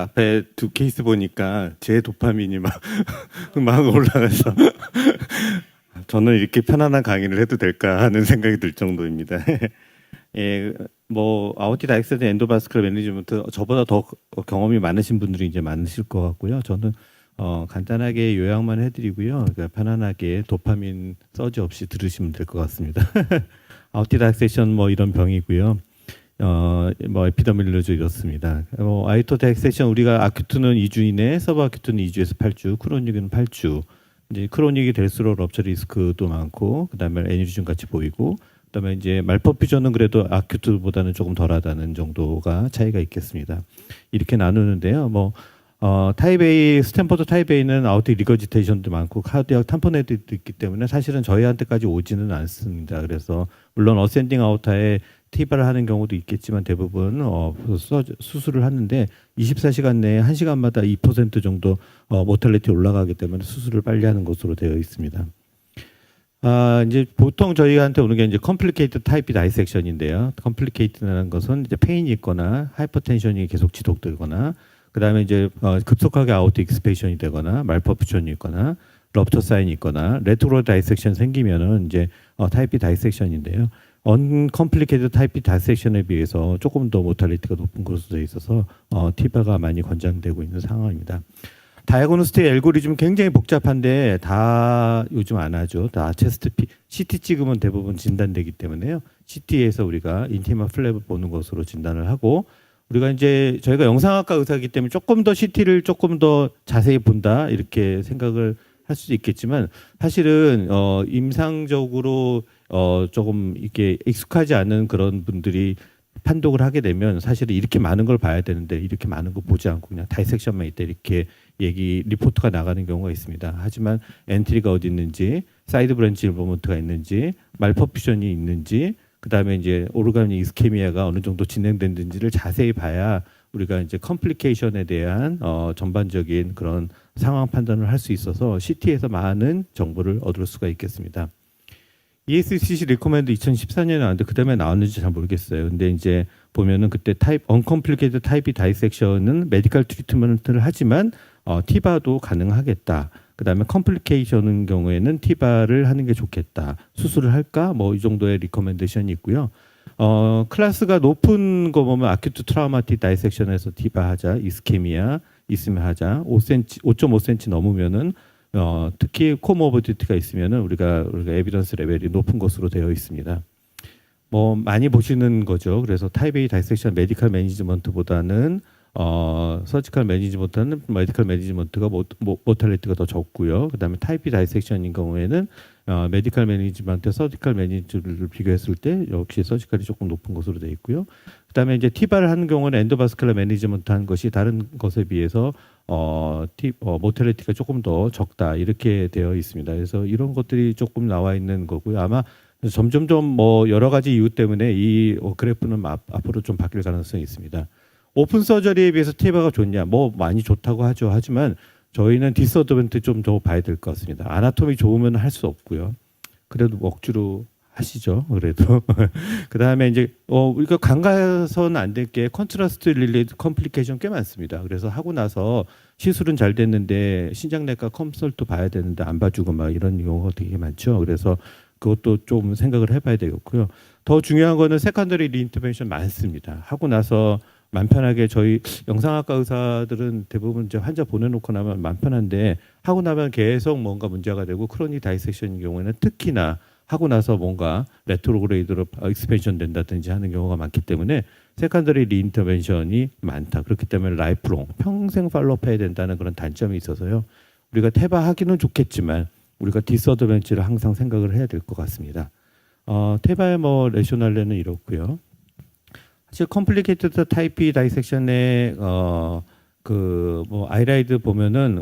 앞에 두 케이스 보니까 제 도파민이 막, 막 올라가서 저는 이렇게 편안한 강의를 해도 될까 하는 생각이 들 정도입니다. 예, 뭐 아우티 다이렉션 엔도바스클 매니지먼트 저보다 더 경험이 많으신 분들이 이제 많으실 것 같고요. 저는 간단하게 요약만 해드리고요. 그러니까 편안하게 도파민 서지 없이 들으시면 될 것 같습니다. 아우티 다이렉션 뭐 이런 병이고요. 뭐 에피더밀로즈 이렇습니다. 아이토 다이렉션 우리가 아큐트는 2주 이내, 서브 아큐트는 2주에서 8주, 크로닉은 8주. 이제 크로닉이 될수록 럽처 리스크도 많고, 그다음에 애니리즘 같이 보이고, 그다음에 이제 말퍼퓨전은 그래도 아큐트보다는 조금 덜하다는 정도가 차이가 있겠습니다. 이렇게 나누는데요. 타입 A, 스탠퍼드 타입 A는 아우틱 리거지테이션도 많고 카디악 탐포네드도 있기 때문에 사실은 저희한테까지 오지는 않습니다. 그래서 물론 어센딩 아우타에 티바를 하는 경우도 있겠지만 대부분 수술을 하는데 24시간 내에 1시간마다 2% 정도 모탈리티 올라가기 때문에 수술을 빨리 하는 것으로 되어 있습니다. 이제 보통 저희한테 오는 게 이제 컴플리케이트 타입 B 다이섹션인데요. 컴플리케이트라는 것은 이제 페인이 있거나 하이퍼텐션이 계속 지속되거나 그다음에 이제 급속하게 아우트 익스페이션이 되거나 말퍼퓨전이 있거나 럽터 사인이 있거나 레트로 다이섹션 생기면은 이제 타입 B 다이섹션인데요. 언컴플리케이트 타입 B 다이섹션에 비해서 조금 더 모탈리티가 높은 것으로 되어 있어서 티바가 많이 권장되고 있는 상황입니다. 다이아그노스틱 알고리즘 굉장히 복잡한데 다 요즘 안 하죠. 다 체스트 CT 찍으면 대부분 진단되기 때문에요. CT에서 우리가 인티마 플랩을 보는 것으로 진단을 하고 우리가 이제 저희가 영상학과 의사이기 때문에 조금 더 CT를 조금 더 자세히 본다 이렇게 생각을 할 수도 있겠지만 사실은 임상적으로 조금 이렇게 익숙하지 않은 그런 분들이 판독을 하게 되면 사실은 이렇게 많은 걸 봐야 되는데 이렇게 많은 거 보지 않고 그냥 다이섹션만 있다 이렇게 리포트가 나가는 경우가 있습니다. 하지만 엔트리가 어디 있는지, 사이드 브랜치 일버먼트가 있는지, 말퍼퓨전이 있는지, 그 다음에 이제 오르가닉 이스케미아가 어느 정도 진행됐는지를 자세히 봐야 우리가 이제 컴플리케이션에 대한 전반적인 그런 상황 판단을 할 수 있어서 CT에서 많은 정보를 얻을 수가 있겠습니다. ESCC 리코멘드 2014년에 나왔는데 그다음에 나왔는지 잘 모르겠어요. 근데 이제 보면은 그때 언컴플리케이트 타입 B 다이섹션은 메디컬 트리트먼트를 하지만 티바도 가능하겠다. 그다음에 컴플리케이션인 경우에는 티바를 하는 게 좋겠다. 수술을 할까? 뭐 이 정도의 리코멘데이션이 있고요. 클래스가 높은 거 보면 아큐트 트라우마틱 다이섹션에서 티바 하자, 이스케미아 있으면 하자. 5.5cm 넘으면은 특히 코모rbid티가 있으면은 우리가 에비던스 레벨이 높은 것으로 되어 있습니다. 뭐 많이 보시는 거죠. 그래서 타입 A 다이섹션 메디컬 매니지먼트보다는 서지컬 매니지먼트는 메디컬 매니지먼트가 모탈리티가 더 적고요. 그다음에 타입 B 다이섹션인 경우에는 메디컬 매니지먼트, 서지컬 매니지먼트를 비교했을 때 역시 서지컬이 조금 높은 것으로 되어 있고요. 그다음에 이제 티바를 하는 경우는 엔도바스클러 매니지먼트 한 것이 다른 것에 비해서 모탈리티가 조금 더 적다 이렇게 되어 있습니다. 그래서 이런 것들이 조금 나와 있는 거고요. 아마 점점점 뭐 여러 가지 이유 때문에 이 그래프는 앞으로 좀 바뀔 가능성이 있습니다. 오픈 서저리에 비해서 티바가 좋냐? 뭐 많이 좋다고 하죠. 하지만 저희는 디스어드밴트 좀 더 봐야 될 것 같습니다. 아나토미 좋으면 할 수 없고요. 그래도 억지로 하시죠. 그래도 그 다음에 이제 우리가 간과해서는 안 될 게 컨트라스트 릴레이드 컴플리케이션 꽤 많습니다. 그래서 하고 나서 시술은 잘 됐는데 신장내과 컨설트 봐야 되는데 안 봐주고 막 이런 경우가 되게 많죠. 그래서 그것도 좀 생각을 해봐야 되겠고요. 더 중요한 거는 세컨더리 리인터벤션 많습니다. 하고 나서 맘 편하게 저희 영상학과 의사들은 대부분 이제 환자 보내놓고 나면 맘 편한데 하고 나면 계속 뭔가 문제가 되고 크로닉 다이섹션인 경우에는 특히나 하고 나서 뭔가 레트로그레이드로 익스펜션 된다든지 하는 경우가 많기 때문에 세컨더리 리인터벤션이 많다. 그렇기 때문에 라이프롱 평생 팔로업 해야 된다는 그런 단점이 있어서요. 우리가 테바하기는 좋겠지만 우리가 디스어드벤치를 항상 생각을 해야 될 것 같습니다. 테바의 뭐 레쇼날레는 이렇고요. 사실 컴플리케이티드 타입 B 다이섹션의 뭐 아이라이드 보면은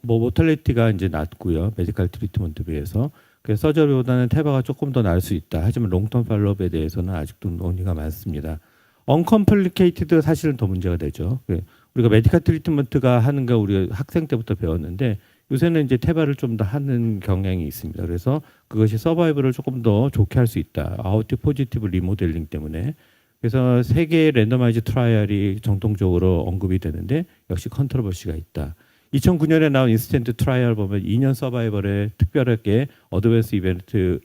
모탈리티가 이제 낮고요. 메디컬 트리트먼트 비해서. 그래서 서저리보다는 테바가 조금 더 나을 수 있다. 하지만 롱텀 팔로업에 대해서는 아직도 논의가 많습니다. 언컴플리케이티드 사실은 더 문제가 되죠. 우리가 메디컬 트리트먼트가 하는 거 우리가 학생 때부터 배웠는데 요새는 이제 테바를 좀 더 하는 경향이 있습니다. 그래서 그것이 서바이벌을 조금 더 좋게 할 수 있다. 아우트 포지티브 리모델링 때문에. 그래서 세 개의 랜더마이즈 트라이얼이 정통적으로 언급이 되는데 역시 컨트로버시가 있다. 2009년에 나온 인스턴트 트라이얼 보면 2년 서바이벌에 특별하게 어드밴스 이벤트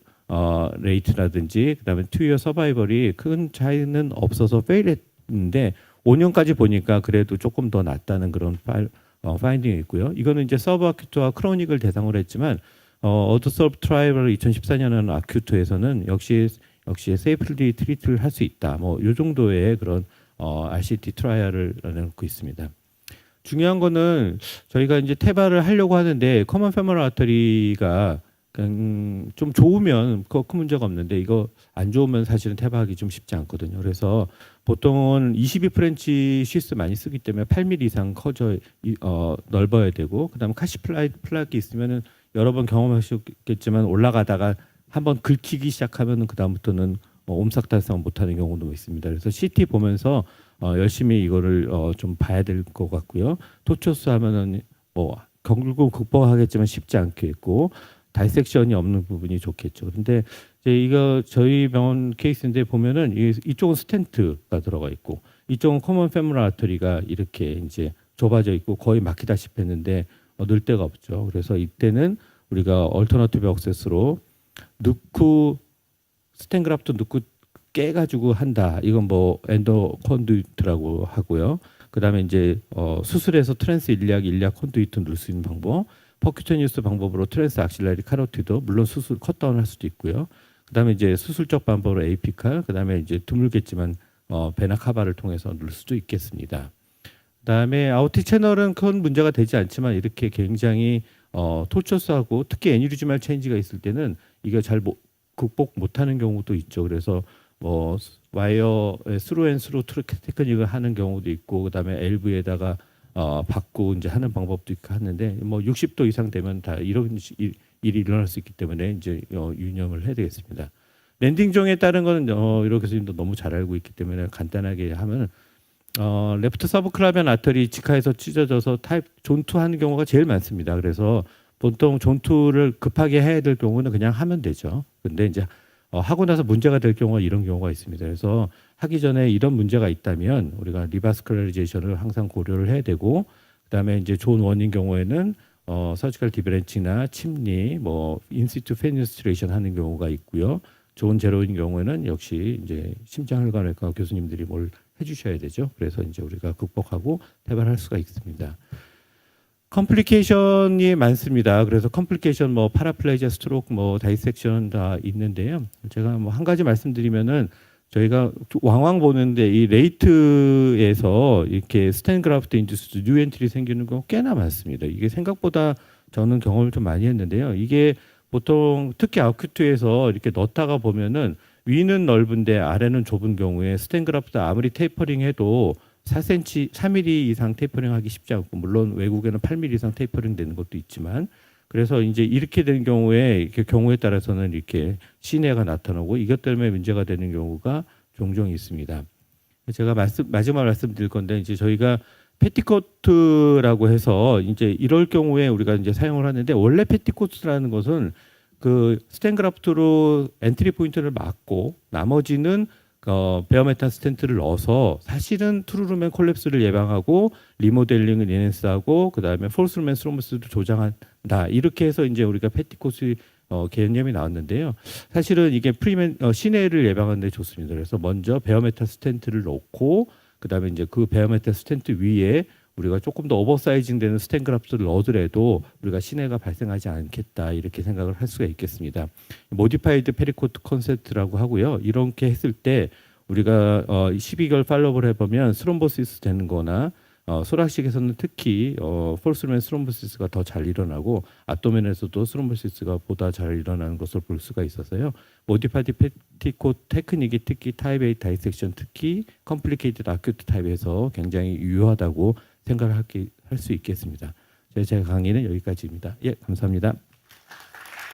레이트라든지 그다음에 2이어 서바이벌이 큰 차이는 없어서 페일했는데 5년까지 보니까 그래도 조금 더 낫다는 그런 파인딩이 있고요. 이거는 이제 서브 아큐트와 크로닉을 대상으로 했지만 어드솔브 트라이얼 2014년에 아큐트에서는 역시 세이프리 트리트를 할 수 있다. 뭐 이 정도의 그런 RCT 트라이얼을 내놓고 있습니다. 중요한 거는 저희가 이제 태바를 하려고 하는데 커먼 페모럴 아터리가 좀 좋으면 큰 문제가 없는데 이거 안 좋으면 사실은 태바하기 좀 쉽지 않거든요. 그래서 보통은 22프렌치 시스 많이 쓰기 때문에 8mm 이상 넓어야 되고 그다음에 카시플락이 있으면은 여러 번 경험하셨겠지만 올라가다가 한번 긁히기 시작하면은 그다음부터는 옴삭달싹 못하는 경우도 있습니다. 그래서 CT 보면서 열심히 이거를 좀 봐야 될 것 같고요. 토초스 하면은 결국 극복하겠지만 쉽지 않겠고 다이섹션이 없는 부분이 좋겠죠. 근데 이제 이거 저희 병원 케이스인데 보면은 이쪽은 스텐트가 들어가 있고 이쪽은 커먼 페모럴 아터리가 이렇게 이제 좁아져 있고 거의 막히다시피 했는데 늘 데가 없죠. 그래서 이때는 우리가 얼터너티브 액세스로 넣고 스텐그раф트 넣고 깨가지고 한다. 이건 뭐 엔도 컨두이트라고 하고요. 그다음에 이제 수술해서 트랜스 일리악 컨두이트 넣을 수 있는 방법, 퍼큐테니우스 방법으로 트랜스 악실라리 카로티드 물론 수술 컷다운 할 수도 있고요. 그다음에 이제 수술적 방법으로 에이피칼, 그다음에 이제 드물겠지만 베나 카바를 통해서 넣을 수도 있겠습니다. 그다음에 아우티 채널은 큰 문제가 되지 않지만 이렇게 굉장히 토처스하고 특히 애니리즈말 체인지가 있을 때는 이게 잘 극복 못하는 경우도 있죠. 그래서 와이어에 스루 앤 스루 테크닉을 하는 경우도 있고 그다음에 엘브에다가 받고 이제 하는 방법도 있고 하는데 60도 이상 되면 다 이런 일이 일어날 수 있기 때문에 이제 유념을 해야 되겠습니다. 랜딩 종에 따른 거는 이렇게 교수님도 너무 잘 알고 있기 때문에 간단하게 하면 레프트 서브클라비안 아터리 직하에서 찢어져서 타입 존투 하는 경우가 제일 많습니다. 그래서 보통 존투를 급하게 해야 될 경우는 그냥 하면 되죠. 근데 이제 하고 나서 문제가 될 경우가 이런 경우가 있습니다. 그래서 하기 전에 이런 문제가 있다면 우리가 리바스쿨라이제이션을 항상 고려를 해야 되고 그다음에 이제 좋은 원인 경우에는 서지컬 디브랜치나 침리, 인시투 페니스트레이션 하는 경우가 있고요. 좋은 제로인 경우에는 역시 이제 심장혈관외과 교수님들이 뭘 해주셔야 되죠. 그래서 이제 우리가 극복하고 태반할 수가 있습니다. 컴플리케이션이 많습니다. 그래서 컴플리케이션 파라플레이저 스트로크 다이섹션 다 있는데요. 제가 한 가지 말씀드리면은 저희가 왕왕 보는데 이 레이트에서 이렇게 스텐그라프트 인듀스 뉴 엔트리 생기는 거 꽤나 많습니다. 이게 생각보다 저는 경험을 좀 많이 했는데요. 이게 보통 특히 아큐트에서 이렇게 넣다가 보면은 위는 넓은데 아래는 좁은 경우에 스텐그라프트 아무리 테이퍼링 해도 4cm, 3mm 이상 테이퍼링 하기 쉽지 않고 물론 외국에는 8mm 이상 테이퍼링 되는 것도 있지만 그래서 이제 이렇게 된 경우에 경우에 따라서는 이렇게 시내가 나타나고 이것 때문에 문제가 되는 경우가 종종 있습니다. 제가 마지막 말씀드릴 건데 이제 저희가 패티코트라고 해서 이제 이럴 경우에 우리가 이제 사용을 하는데 원래 패티코트라는 것은 그 스텐그라프트로 엔트리 포인트를 막고 나머지는 베어메탈 스텐트를 넣어서 사실은 트루루맨 콜랩스를 예방하고 리모델링을 인핸스하고 그다음에 폴스루맨 스로머스도 조장한다 이렇게 해서 이제 우리가 패티코트 개념이 나왔는데요. 사실은 이게 시내를 예방하는 데 좋습니다. 그래서 먼저 베어메탈 스텐트를 넣고 그다음에 이제 그 베어메탈 스텐트 위에 우리가 조금 더 오버사이징 되는 스텐그라프트를 넣어더라도 우리가 시내가 발생하지 않겠다 이렇게 생각을 할 수가 있겠습니다. 모디파이드 페리코트 컨셉트라고 하고요. 이렇게 했을 때 우리가 12개월 팔로우를 해보면 스롬보시스 되는 거나 소락식에서는 특히 폴스맨 스롬보시스가 더 잘 일어나고 압도멘에서도 스롬보시스가 보다 잘 일어나는 것을 볼 수가 있어서요. 모디파이드 페티코트 테크닉이 특히 타입 A 다이섹션 특히 컴플리케이티드 아큐트 타입에서 굉장히 유효하다고 생각을 할 수 있겠습니다. 제 강의는 여기까지입니다. 예, 감사합니다.